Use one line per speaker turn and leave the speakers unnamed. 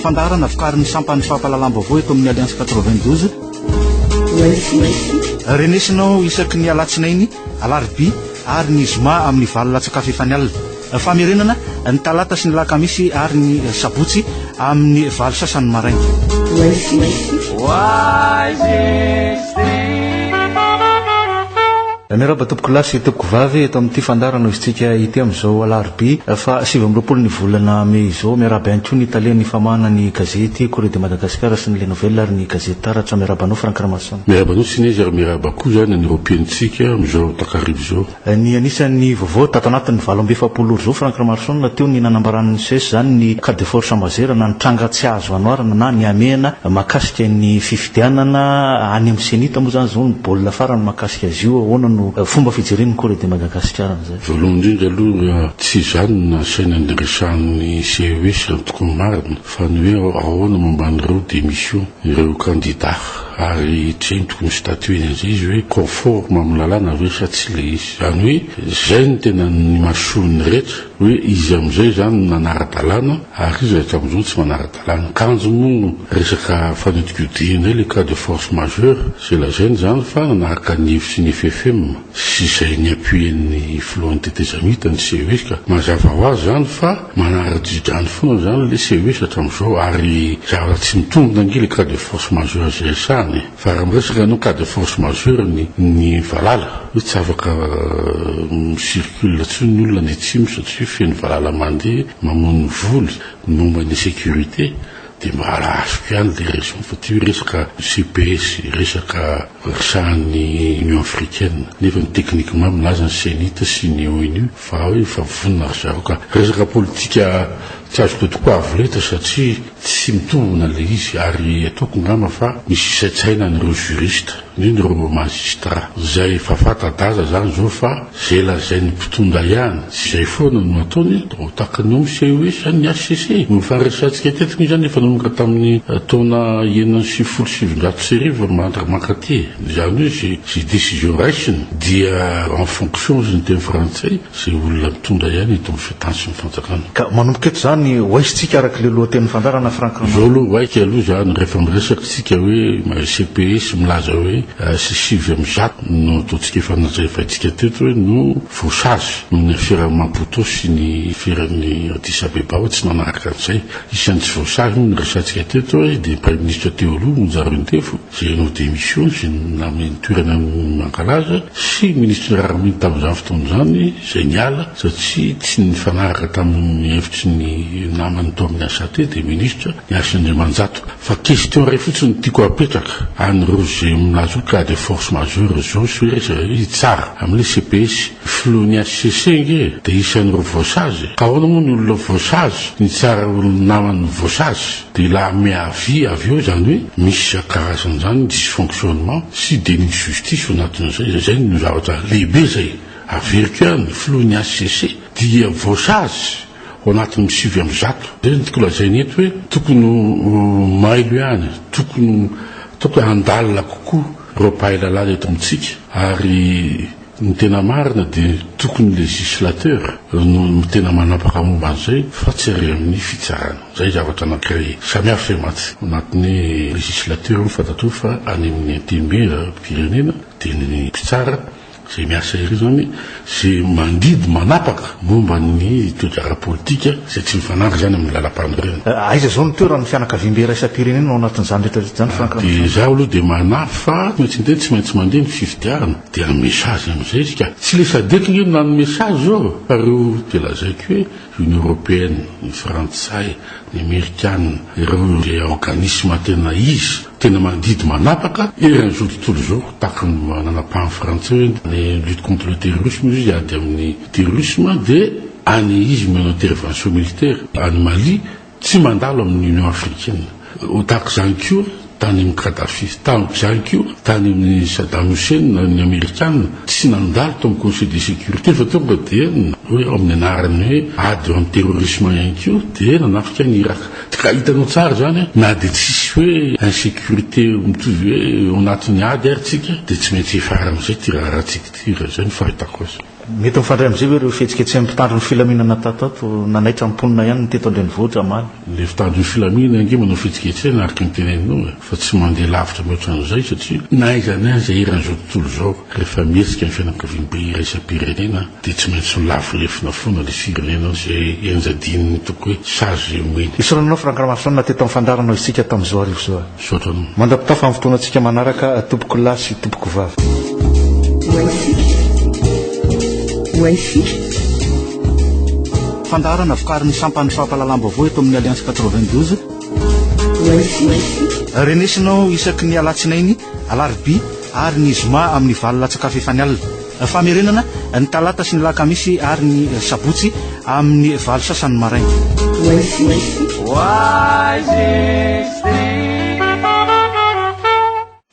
fandarana vokariny sampany fampahalalam-baovao eto amin'ny Alliance 92. Renesinao isaky ny alatsinainy, alarobia ary ny zoma amin'ny valo latsaka efany alina. Famerenana ny talata sy ny lakamisy ary ny sabotsy amin'ny valo sasany maraina. Meraba tompoko lasy tompoko vavy eto amin'ity fandarana izitsika ity amin'izao alarobia fa 7 ny volana May izao. Meraba ihany koa ny talian'ny famahana ny gazety Corriere de Madagascar sy ny Le Nouvelle ary ny gazety Taratra. Merabanao Frank Ramason.
Merabanao Sinézy ary meraba koa zany ny Europeantsika amin'izao takarivo zao.
Ny anisan'ny vaovao tato anatin'ny 7 zao Frank Ramason teo ny nanambaran'ny SES zany ny cas de force majeure na ny tranga tsy azo anoarana na ny amehana makasika ny fifidianana any amin'ny senita moa zany zao ny baolina farany makasika azy io ahoana no fomba fijeren'ny Corriere de Madagascar zay.
Voalohany indrindra aloha tsy zany na saina andresan'ny CES tokony marina fa ny hoe ahoana momba an'ireo démission ireo candidat ary tsy tokony statuena zay izy hoe conforme amin'ny lalàna ve sa tsy le izy. Zany hoe zay ny tena ny mason'ny rehetra hoe izy am'izay zany nanara-dalàna ary izy rehetra am'izao tsy manara-dalàna. Kanjo moa resaka fanodikodihana le cas de force majeure c'est la gêne zany fa nanaraka ny hevitsy ny FFM sy zay ny appuyen'ny Florent Tetezamita ny CES ka mazava ho azy zany fa manara-jidrany foana zany le CES hatram'izao ary zavatra tsy mitombina ange le cas de force majeure zay resahany fa raha miresaka anao cas de force majeure ny valala hoe tsy afaka circule tsony ny olona ny atsimo satria feno valala mandeha mamono voly momba ny sécurité de mba azoko ihany le resony fa ty resaka CPS resaka resahan'ny Union africaine nefa ny techniquement milaza ny senita sy ny ONU fa hoe fa vonina zareo ka resaka politika tsy azoko tokoa avoleta satria tsy mitombina le izy ary ataoko ngamba fa misy isaitsaina n'ireo juriste n'ireo magistrat zay fa fatadaza zany zao fa zay lazay ny mpitondra ihany sy zay foana no ataony takany ao CES ny HCC mifanresantsika tetika zany efa nanomboka tamin'ny taona 1997 mankaty zany hoe zay décision raisiny dia en fonction zany teny frantsay zay olona mitondra ihany eto amin'ny fitansy ny fanjakana
ka manomboka eto zany waisitsika araka le lohaten'ny fandarana Frank
zao aloha waika aloha zany rehefa miresaka tsika hoe CPS milaza hoe sy 7 no ataontsika efa nazaevantsika teto hoe no faussage ny affaire Maputo sy ny affaire-ny Addis Abeba hoe tsy manaraka an'izay isan'ny tsy faussage no resantsika teto hoe de premier ministre teo aloha Monjarointefo zay no démission sy nameny toerana mankalaza sy ministre armée tamin'izany fotoana zany zay niala satria tsy nifanaraka tamin'ny hevitry ny namany tao amin'ny asa te de ministre Niasin'Andriamanjato fa question ray fotsiny tiako apetraka an'ireo zay milaza cas de force majeure zao sy hoe tsara amin'le CPS filony HCC nge de isan'ireo voasage ka ahoana moa ny olona voasage ny tsara namany voasage de la miavy avy eo zany hoe misy karazany zany dysfonctionnement sy déni de justice ao anatin'izay zay no zavatra lehibe zay averiko ihany filony HCC dia voasage ao anatin'ny 7 zay ny tiako lazainy eto hoe tokony mailo ihany tokony andalina kokoa reo mpahay lalàna eto amintsika ary ny tena marina de tokony législateur no tena manapaka momba an'izay fa tsy ary amin'ny fitsarana zay zavatra anankiray samihafa matsy anatin'ny législateur mifantatro fa any amin'ny intémbera pirenena de ny mpitsara zay miasa ery zany zay mandidy manapaka momba ny toedrara politika zay tsy mifanaraka zany amin'ny lalam-panorena
aiza zao ny toerany fianakaviam-be raisam-pirenena ao anatin'izany rehetra zany Frank
de zaho aloha de manafa tsy ndeny tsy maintsy mandeha ny fifidiarana de ny message am'izay izy ka tsy le sadety nge na ny message zao fa reo de lazaiko hoe Union européenne ny frantsay ny américaine ireo le organisme tena izy tena mandidy manapaka eran'izao tontolo zao takany nanapahany frantsay ny lutte contre le terrorisme izy ady amin'ny terrorisme de any izy meno intervention militaire any Mali tsy mandalo amin'ny Union africaine tahaka zany koa tany amin'ny Kadhafi zany koa tany amin'ny Saddam Hussein ny américaine tsy nandalo tao amin'ny conseil de sécurité fa tonga de hoe amin'ny anarany hoe ady amin'ny terrorisme ihany koa de nanafika ny Irak ka hitanao tsara zany na de tsisy hoe insécurité mitovy hoe ao anatin'ny ady ary tsika de tsy maintsy efara am'izay ty raha tsika ty raha zay ny fahitako azy
mety mifandray am'izay hoe reo fihetsiketsy mpitandro ny filaminana tatato nanaitra mponina ihany ny teto andrenivohitra maly
le fitandro ny filamina ange manao fihetsiketsena araka ny teneninao fa tsy mandeha lavitra mihoatran'izay satria na izany any zay iran'izao tontolo zao rehefa mihetsika ny fianakaviam-be iraisam-pirenena dia tsy maintsy ny lafolefina foana le firenena zay enjadininy toko hoe sazy omeny
isorananao frankramasona teto amin'ny fandaranao isika tamin'izao arivo zao
sotrano
mandapita fa amin'ny fotoanantsika manaraka tompoko lahy sy tompoko vavy fandarana vokariny sampany fahampalalam-baovao eto amin'ny alliance 92 renesinao isaky ny alatsinainy alarby ary ny zoma amin'ny valolatsakafo efa ny alina famerenana ny talata sy ny lakamisy ary ny sabotsy amin'ny valo sasany maraina